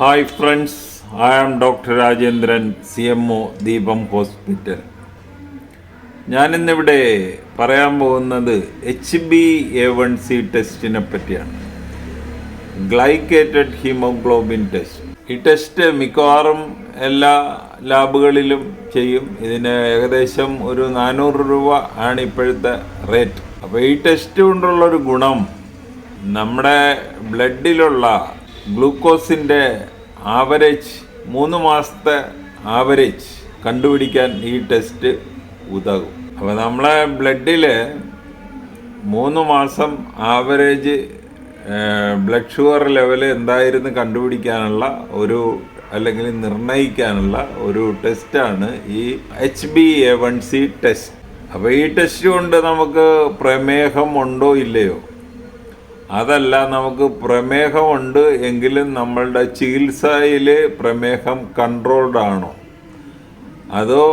Hi friends, I am doctor Rajendran, CMO Deepam hospital. ഞാനിന്നിവിടെ പറയാൻ പോകുന്നത് HbA1c ടെസ്റ്റിനെ പറ്റിയാണ്. Glycated haemoglobin test. ഈ ടെസ്റ്റ് മിക്കവാറും എല്ലാ ലാബുകളിലും ചെയ്യും. ഇതിന് ഏകദേശം ഒരു 400 രൂപ ആണ് ഇപ്പോഴത്തെ റേറ്റ്. അപ്പോൾ ഈ ടെസ്റ്റ് കൊണ്ടുള്ളൊരു ഗുണം, നമ്മുടെ ബ്ലഡിലുള്ള ഗ്ലൂക്കോസിൻ്റെ ആവറേജ് 3 മാസത്തെ ആവറേജ് കണ്ടുപിടിക്കാൻ ഈ ടെസ്റ്റ് ഉതകും. അപ്പോൾ നമ്മളെ ബ്ലഡിൽ 3 മാസം ആവറേജ് ബ്ലഡ് ഷുഗർ ലെവൽ എന്തായിരുന്നു കണ്ടുപിടിക്കാനുള്ള അല്ലെങ്കിൽ നിർണ്ണയിക്കാനുള്ള ഒരു ടെസ്റ്റാണ് ഈ HbA1c ടെസ്റ്റ്. അപ്പോൾ ഈ ടെസ്റ്റ് കൊണ്ട് നമുക്ക് പ്രമേഹം ഉണ്ടോ ഇല്ലയോ, അതല്ല, നമുക്ക് പ്രമേഹമുണ്ട് എങ്കിലും നമ്മളുടെ ചികിത്സയിൽ പ്രമേഹം കൺട്രോൾഡ് ആണോ, അതോ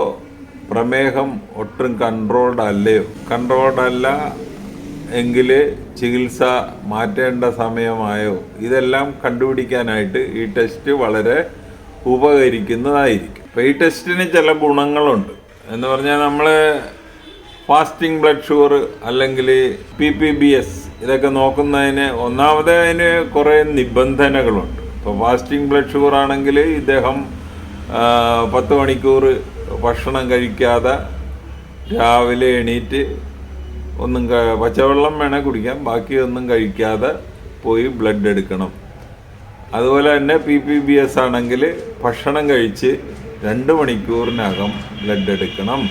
പ്രമേഹം ഒട്ടും കൺട്രോൾഡ് അല്ലയോ, കൺട്രോൾഡ് അല്ല എങ്കിൽ ചികിത്സ മാറ്റേണ്ട സമയമായോ, ഇതെല്ലാം കണ്ടുപിടിക്കാനായിട്ട് ഈ ടെസ്റ്റ് വളരെ ഉപകരിക്കുന്നതായിരിക്കും. അപ്പോൾ ഈ ടെസ്റ്റിന് ചില ഗുണങ്ങളുണ്ട്. എന്ന് പറഞ്ഞാൽ നമ്മൾ ഫാസ്റ്റിംഗ് ബ്ലഡ് ഷുഗർ അല്ലെങ്കിൽ PPBS ഇതൊക്കെ നോക്കുന്നതിന് അതിന് കുറേ നിബന്ധനകളുണ്ട്. ഇപ്പോൾ ഫാസ്റ്റിംഗ് ബ്ലഡ് ഷുഗർ ആണെങ്കിൽ ഇദ്ദേഹം 10 മണിക്കൂർ ഭക്ഷണം കഴിക്കാതെ രാവിലെ എണീറ്റ് പച്ചവെള്ളം വേണേൽ കുടിക്കാം, ബാക്കിയൊന്നും കഴിക്കാതെ പോയി ബ്ലഡ് എടുക്കണം. അതുപോലെ തന്നെ PPBS ആണെങ്കിൽ ഭക്ഷണം കഴിച്ച് 2 മണിക്കൂറിനകം ബ്ലഡ് എടുക്കണം.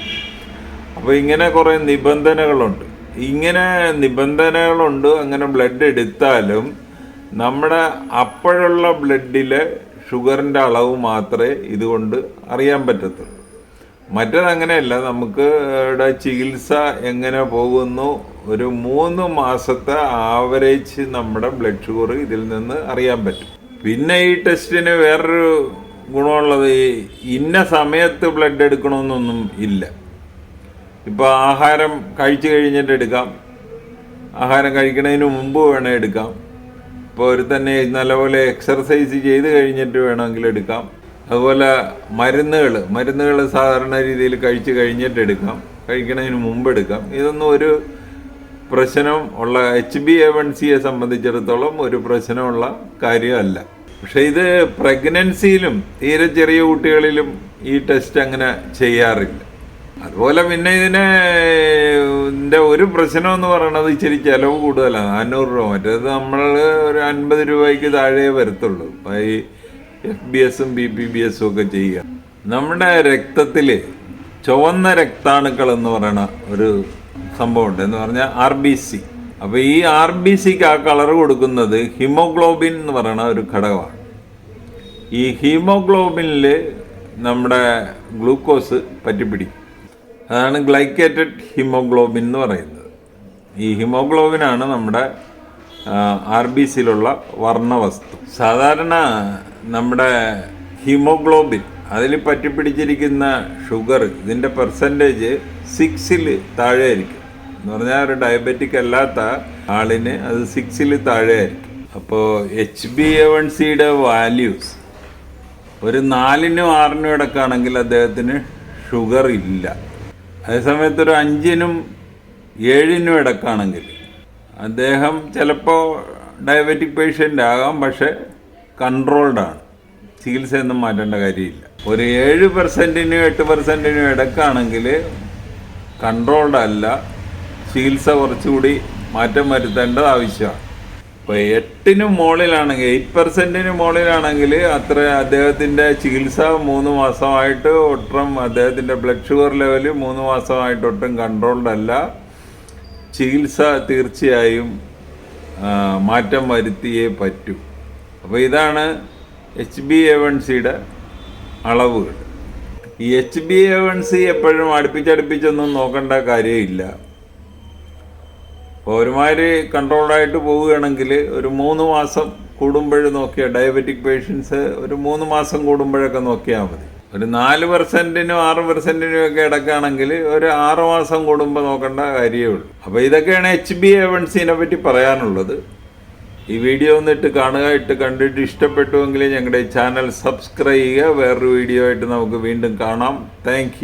അപ്പോൾ ഇങ്ങനെ കുറേ നിബന്ധനകളുണ്ട്. അങ്ങനെ ബ്ലഡ് എടുത്താലും നമ്മുടെ അപ്പോഴുള്ള ബ്ലഡിലെ ഷുഗറിൻ്റെ അളവ് മാത്രമേ ഇതുകൊണ്ട് അറിയാൻ പറ്റത്തുള്ളൂ. മറ്റേതങ്ങനെയല്ല, നമുക്ക് ചികിത്സ എങ്ങനെ പോകുന്നു, ഒരു 3 മാസത്തെ ആവറേജ് നമ്മുടെ ബ്ലഡ് ഷുഗർ ഇതിൽ നിന്ന് അറിയാൻ പറ്റും. പിന്നെ ഈ ടെസ്റ്റിന് വേറൊരു ഗുണമുള്ളത്, ഇന്ന സമയത്ത് ബ്ലഡ് എടുക്കണമെന്നൊന്നും ഇല്ല. ഇപ്പോൾ ആഹാരം കഴിച്ചു കഴിഞ്ഞിട്ട് എടുക്കാം, ആഹാരം കഴിക്കുന്നതിന് മുമ്പ് വേണേൽ എടുക്കാം, ഇപ്പോൾ ഒരു തന്നെ നല്ലപോലെ എക്സർസൈസ് ചെയ്ത് കഴിഞ്ഞിട്ട് വേണമെങ്കിൽ എടുക്കാം. അതുപോലെ മരുന്നുകൾ സാധാരണ രീതിയിൽ കഴിച്ച് കഴിഞ്ഞിട്ട് എടുക്കാം, കഴിക്കുന്നതിന് മുമ്പ് എടുക്കാം. ഇതൊന്നും ഒരു പ്രശ്നം ഉള്ള HbA1cയെ സംബന്ധിച്ചിടത്തോളം ഒരു പ്രശ്നമുള്ള കാര്യമല്ല. പക്ഷെ ഇത് പ്രഗ്നൻസിയിലും തീരെ ചെറിയ കുട്ടികളിലും ഈ ടെസ്റ്റ് അങ്ങനെ ചെയ്യാറില്ല. അതുപോലെ പിന്നെ ഇതിൻ്റെ ഒരു പ്രശ്നം എന്ന് പറയുന്നത് ഇച്ചിരി ചിലവ് കൂടുതലാണ്, 400 രൂപ. മറ്റേത് നമ്മൾ ഒരു 50 രൂപയ്ക്ക് താഴെ വരത്തുള്ളൂ ഈ FBSഉം PPBSഉം ഒക്കെ ചെയ്യുക. നമ്മുടെ രക്തത്തിൽ ചുവന്ന രക്താണുക്കൾ എന്ന് പറയുന്ന ഒരു സംഭവമുണ്ട്, എന്ന് പറഞ്ഞാൽ RBC. അപ്പോൾ ഈ RBCക്ക് ആ കളർ കൊടുക്കുന്നത് ഹീമോഗ്ലോബിൻ എന്ന് പറയുന്ന ഒരു ഘടകമാണ്. ഈ ഹീമോഗ്ലോബിനിൽ നമ്മുടെ ഗ്ലൂക്കോസ് പറ്റിപ്പിടിക്കും. അതാണ് ഗ്ലൈക്കേറ്റഡ് ഹീമോഗ്ലോബിൻ എന്ന് പറയുന്നത്. ഈ ഹീമോഗ്ലോബിനാണ് നമ്മുടെ RBCയിലുള്ള വർണ്ണവസ്തു. സാധാരണ നമ്മുടെ ഹീമോഗ്ലോബിൻ അതിൽ പറ്റിപ്പിടിച്ചിരിക്കുന്ന ഷുഗർ, ഇതിൻ്റെ പെർസെൻറ്റേജ് 6ൽ താഴെ ആയിരിക്കും. എന്ന് പറഞ്ഞാൽ ഒരു ഡയബറ്റിക് അല്ലാത്ത ആളിന് അത് 6ൽ താഴെ ആയിരിക്കും. അപ്പോൾ HbA1cയുടെ വാല്യൂസ് ഒരു 4നും 6നും ഇടക്കാണെങ്കിൽ അദ്ദേഹത്തിന് ഷുഗർ ഇല്ല. അതേസമയത്ത് ഒരു 5നും 7നും ഇടക്കാണെങ്കിൽ അദ്ദേഹം ചിലപ്പോൾ ഡയബറ്റിക് പേഷ്യൻ്റ് ആകാം, പക്ഷെ കൺട്രോൾഡാണ്, ചികിത്സയൊന്നും മാറ്റേണ്ട കാര്യമില്ല. ഒരു 7%നും 8%നും ഇടക്കാണെങ്കിൽ കൺട്രോൾഡ് അല്ല, ചികിത്സ കുറച്ചുകൂടി മാറ്റം വരുത്തേണ്ടത് ആവശ്യമാണ്. ഇപ്പോൾ 8നും മുകളിലാണെങ്കിൽ 8%ന് മുകളിലാണെങ്കിൽ അത്ര അദ്ദേഹത്തിൻ്റെ ചികിത്സ 3 മാസമായിട്ട് അദ്ദേഹത്തിൻ്റെ ബ്ലഡ് ഷുഗർ ലെവൽ 3 മാസമായിട്ട് ഒട്ടും കൺട്രോൾഡ് അല്ല, ചികിത്സ തീർച്ചയായും മാറ്റം വരുത്തിയേ പറ്റൂ. അപ്പോൾ ഇതാണ് HbA1cയുടെ അളവുകൾ. ഈ HbA1c എപ്പോഴും അടുപ്പിച്ചൊന്നും നോക്കേണ്ട കാര്യമില്ല. അപ്പോൾ ഒരുമാതിരി കൺട്രോൾഡായിട്ട് പോവുകയാണെങ്കിൽ ഒരു 3 മാസം കൂടുമ്പോഴും നോക്കിയാൽ, ഡയബറ്റിക് പേഷ്യൻസ് ഒരു 3 മാസം കൂടുമ്പോഴൊക്കെ നോക്കിയാൽ മതി. ഒരു 4%നും 6%നും ഒക്കെ ഇടയ്ക്കാണെങ്കിൽ ഒരു 6 മാസം കൂടുമ്പോൾ നോക്കേണ്ട കാര്യമേ ഉള്ളൂ. അപ്പോൾ ഇതൊക്കെയാണ് HbA1cനെ പറ്റി പറയാനുള്ളത്. ഈ വീഡിയോ ഒന്നിട്ട് കാണുക, കണ്ടിട്ട് ഇഷ്ടപ്പെട്ടുവെങ്കിൽ ഞങ്ങളുടെ ചാനൽ സബ്സ്ക്രൈബ് ചെയ്യുക. വേറൊരു വീഡിയോ ആയിട്ട് നമുക്ക് വീണ്ടും കാണാം. താങ്ക്